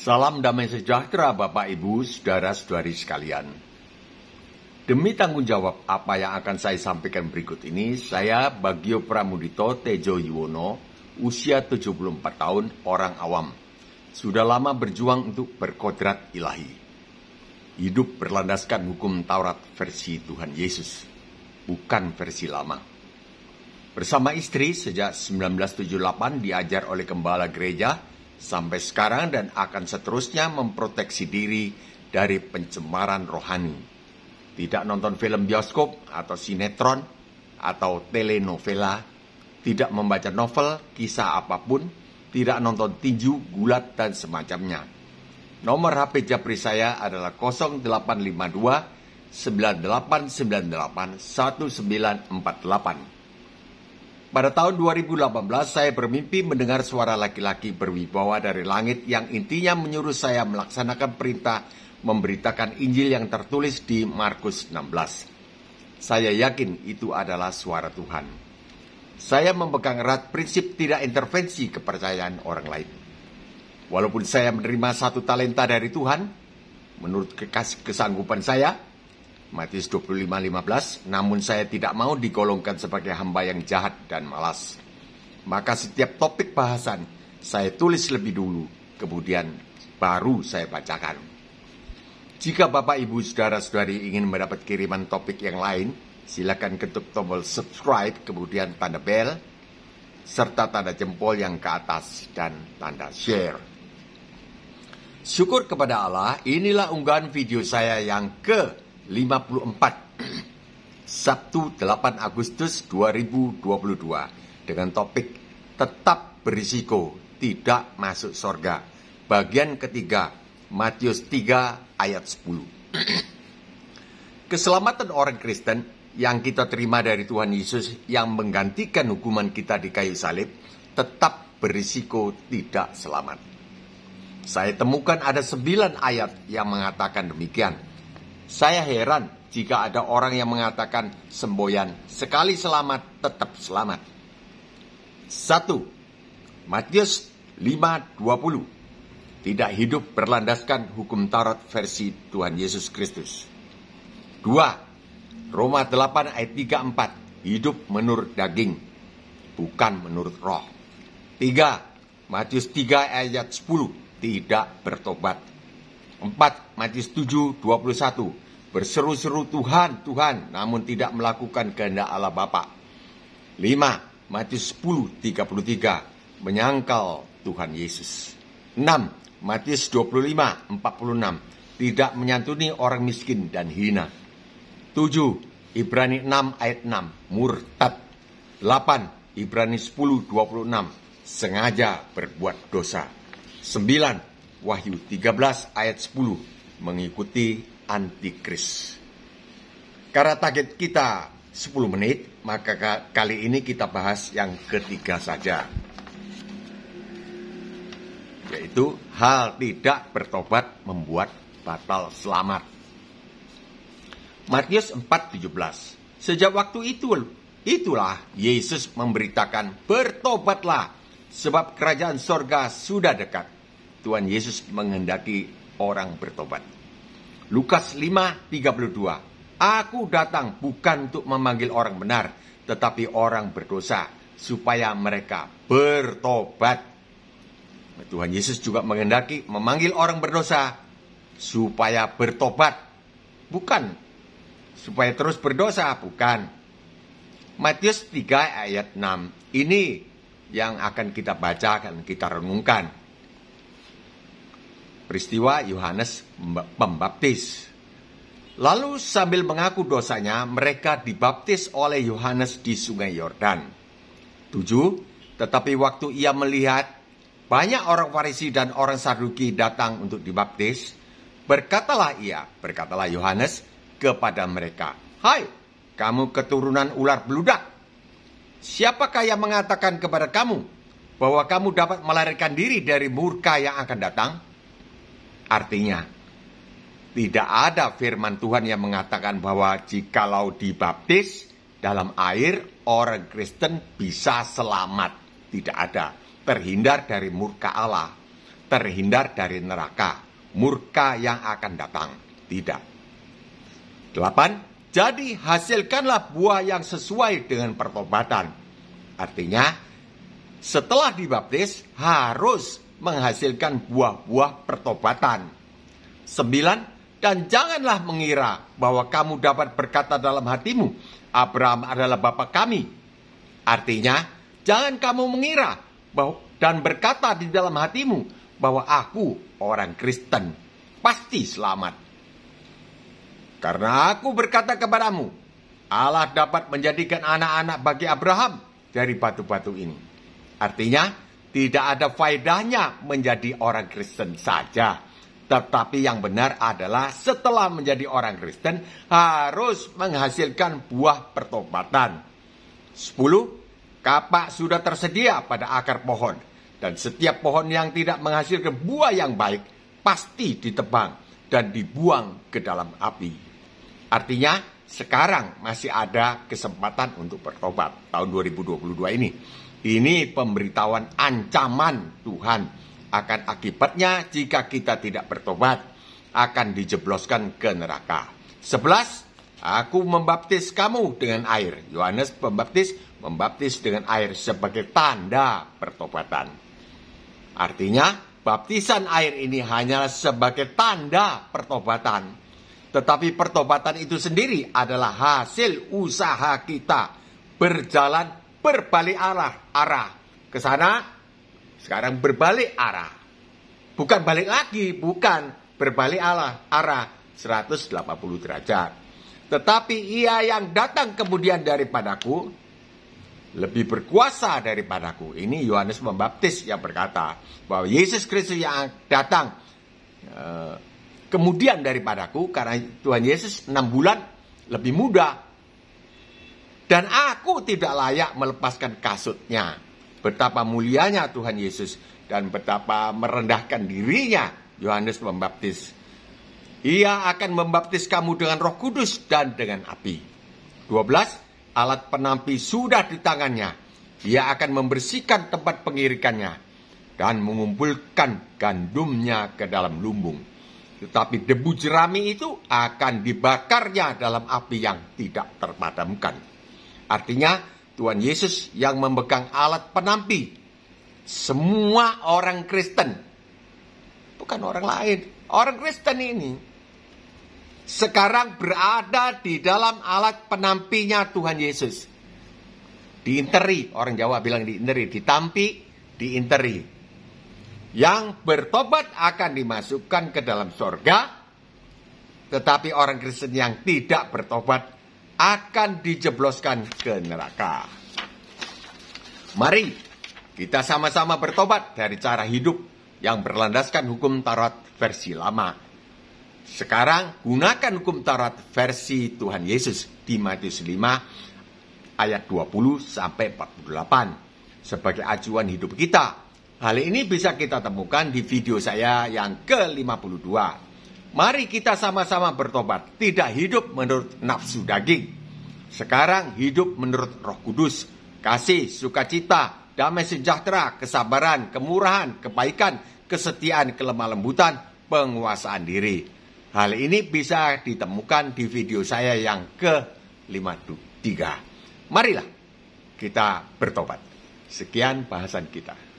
Salam damai sejahtera Bapak Ibu, saudara-saudari sekalian. Demi tanggung jawab apa yang akan saya sampaikan berikut ini, saya Bagio Pramudito Tejo Yuwono, usia 74 tahun, orang awam. Sudah lama berjuang untuk berkodrat ilahi. Hidup berlandaskan hukum Taurat versi Tuhan Yesus, bukan versi lama. Bersama istri sejak 1978 diajar oleh gembala gereja, sampai sekarang dan akan seterusnya memproteksi diri dari pencemaran rohani. Tidak nonton film bioskop atau sinetron atau telenovela, tidak membaca novel, kisah apapun, tidak nonton tinju, gulat, dan semacamnya. Nomor HP Japri saya adalah 0852 9898 1948. Pada tahun 2018, saya bermimpi mendengar suara laki-laki berwibawa dari langit yang intinya menyuruh saya melaksanakan perintah memberitakan Injil yang tertulis di Markus 16. Saya yakin itu adalah suara Tuhan. Saya memegang erat prinsip tidak intervensi kepercayaan orang lain. Walaupun saya menerima 1 talenta dari Tuhan, menurut kesanggupan saya, Matius 25:15, namun saya tidak mau digolongkan sebagai hamba yang jahat dan malas. Maka setiap topik bahasan saya tulis lebih dulu, kemudian baru saya bacakan. Jika Bapak Ibu Saudara-saudari ingin mendapat kiriman topik yang lain, silakan ketuk tombol subscribe, kemudian tanda bel, serta tanda jempol yang ke atas dan tanda share. Syukur kepada Allah, inilah unggahan video saya yang ke-54, Sabtu 8 Agustus 2022, dengan topik tetap berisiko tidak masuk sorga, bagian ketiga, Matius 3 ayat 10. Keselamatan orang Kristen yang kita terima dari Tuhan Yesus yang menggantikan hukuman kita di kayu salib tetap berisiko tidak selamat. Saya temukan ada 9 ayat yang mengatakan demikian. Saya heran jika ada orang yang mengatakan semboyan sekali selamat tetap selamat. 1. Matius 5:20. Tidak hidup berlandaskan hukum Taurat versi Tuhan Yesus Kristus. 2. Roma 8 ayat 3-4. Hidup menurut daging, bukan menurut roh. 3. Matius 3 ayat 10. Tidak bertobat. 4. Matius 7:21. Berseru-seru Tuhan, Tuhan, namun tidak melakukan kehendak Allah Bapa. 5. Matius 10:33. Menyangkal Tuhan Yesus. 6. Matius 25:46. Tidak menyantuni orang miskin dan hina. 7. Ibrani 6 ayat 6. Murtad. 8. Ibrani 10:26. Sengaja berbuat dosa. 9. Wahyu 13 ayat 10, mengikuti antikris. Karena target kita 10 menit, maka kali ini kita bahas yang ketiga saja, yaitu hal tidak bertobat membuat batal selamat. Matius 4:17. Sejak waktu itulah Yesus memberitakan, bertobatlah, sebab kerajaan sorga sudah dekat. Tuhan Yesus menghendaki orang bertobat. Lukas 5:32. Aku datang bukan untuk memanggil orang benar, tetapi orang berdosa, supaya mereka bertobat. Tuhan Yesus juga menghendaki memanggil orang berdosa, supaya bertobat. Bukan supaya terus berdosa, bukan. Matius 3 ayat 6. Ini yang akan kita bacakan, kita renungkan. Peristiwa Yohanes Pembaptis. Lalu sambil mengaku dosanya, mereka dibaptis oleh Yohanes di sungai Yordan. 7. Tetapi waktu ia melihat banyak orang Farisi dan orang Saduki datang untuk dibaptis, berkatalah Yohanes kepada mereka, hai, kamu keturunan ular beludak, siapakah yang mengatakan kepada kamu bahwa kamu dapat melarikan diri dari murka yang akan datang? Artinya, tidak ada firman Tuhan yang mengatakan bahwa jikalau dibaptis dalam air, orang Kristen bisa selamat. Tidak ada. Terhindar dari murka Allah. terhindar dari neraka, murka yang akan datang. Tidak. 8. Jadi hasilkanlah buah yang sesuai dengan pertobatan. Artinya, setelah dibaptis harus menghasilkan buah-buah pertobatan. 9. Dan janganlah mengira bahwa kamu dapat berkata dalam hatimu, Abraham adalah bapa kami. Artinya, jangan kamu mengira dan berkata di dalam hatimu bahwa aku orang Kristen pasti selamat. Karena aku berkata kepadamu, Allah dapat menjadikan anak-anak bagi Abraham dari batu-batu ini. Artinya, tidak ada faedahnya menjadi orang Kristen saja. Tetapi yang benar adalah setelah menjadi orang Kristen harus menghasilkan buah pertobatan. 10. Kapak sudah tersedia pada akar pohon. Dan setiap pohon yang tidak menghasilkan buah yang baik pasti ditebang dan dibuang ke dalam api. Artinya sekarang masih ada kesempatan untuk bertobat tahun 2022 ini. Ini pemberitahuan ancaman Tuhan akan akibatnya jika kita tidak bertobat akan dijebloskan ke neraka. 11. Aku membaptis kamu dengan air. Yohanes Pembaptis membaptis dengan air sebagai tanda pertobatan. Artinya baptisan air ini hanyalah sebagai tanda pertobatan. Tetapi pertobatan itu sendiri adalah hasil usaha kita berjalan berbalik arah ke sana. Sekarang berbalik arah. Bukan balik lagi, bukan berbalik arah 180 derajat. Tetapi ia yang datang kemudian daripadaku lebih berkuasa daripadaku. Ini Yohanes Pembaptis yang berkata bahwa Yesus Kristus yang datang kemudian daripadaku, karena Tuhan Yesus 6 bulan lebih muda. Dan aku tidak layak melepaskan kasutnya. Betapa mulianya Tuhan Yesus dan betapa merendahkan dirinya Yohanes Pembaptis. Ia akan membaptis kamu dengan Roh Kudus dan dengan api. 12. Alat penampi sudah di tangannya. Ia akan membersihkan tempat pengirikannya dan mengumpulkan gandumnya ke dalam lumbung. Tetapi debu jerami itu akan dibakarnya dalam api yang tidak terpadamkan. Artinya Tuhan Yesus yang memegang alat penampi. Semua orang Kristen, bukan orang lain, orang Kristen ini sekarang berada di dalam alat penampinya Tuhan Yesus. Diinteri, orang Jawa bilang diinteri, ditampi, diinteri. Yang bertobat akan dimasukkan ke dalam sorga, tetapi orang Kristen yang tidak bertobat akan dijebloskan ke neraka. Mari kita sama-sama bertobat dari cara hidup yang berlandaskan hukum Taurat versi lama. Sekarang gunakan hukum Taurat versi Tuhan Yesus di Matius 5 ayat 20 sampai 48 sebagai acuan hidup kita. Hal ini bisa kita temukan di video saya yang ke-52. Mari kita sama-sama bertobat, tidak hidup menurut nafsu daging. Sekarang hidup menurut Roh Kudus, kasih, sukacita, damai sejahtera, kesabaran, kemurahan, kebaikan, kesetiaan, kelemah lembutan, penguasaan diri. Hal ini bisa ditemukan di video saya yang ke-53. Marilah kita bertobat. Sekian bahasan kita.